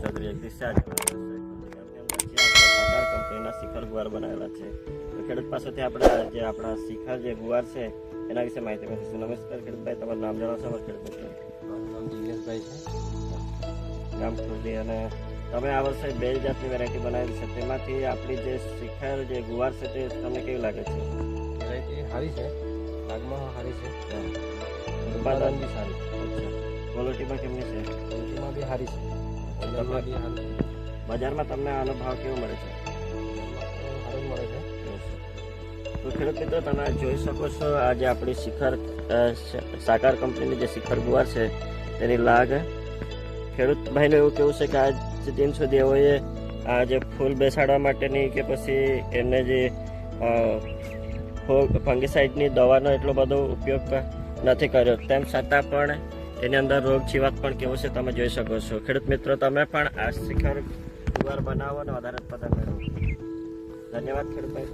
ચૌધરી જગદીશ શાહ કંપનીના શિખર ગુવાર બનાવેલા છે. તો ખેડૂત પાસેથી આપણે જે આપણા શિખર જે ગુવાર છે એના વિશે માહિતી મેળવીશું. નમસ્કાર ખેડૂતભાઈ, તમારું નામ જણાવશો? ખેડૂત મારું નામ દિનેશભાઈ છે, ગામ ખુરદી. અને તમે આ વર્ષે 2 જાતની વેરાયટી બનાવેલી છે, તેમાંથી આપણી જે શિખર જે ગુવાર છે તે તમને કેવી લાગે છે? વેરાયટી સારી છે, લાગમાં સારી છે, ઉત્પાદન બી સારી, ક્વોલિટીમાં કેમની છે? ક્વોલિટીમાં બી સારી છે, ઓર્ડરમાં બી સારી છે. બજારમાં તમને આનો ભાવ કેવો મળે છે? સારું જ મળે છે. તો ખેડૂત મિત્રો, તમે જોઈ શકો છો આ જે આપણી શિખર સાકાર કંપનીની જે શિખર ગુવાર છે તેની લાગ. ખેડૂત ભાઈનું એવું કેવું છે કે આજ દિન સુધી એઓએ આ જે ફૂલ બેસાડવા માટેની કે પછી એમને જે ફંગીસાઇડની દવાનો એટલો બધો ઉપયોગ નથી કર્યો, તેમ છતાં પણ એની અંદર રોગ જીવાત પણ કેવો છે તમે જોઈ શકો છો. ખેડૂત મિત્રો, તમે પણ આ શિખર ગુવાર બનાવો અને વધારે ઉત્પાદન મેળવો. ધન્યવાદ ખેડૂત ભાઈ.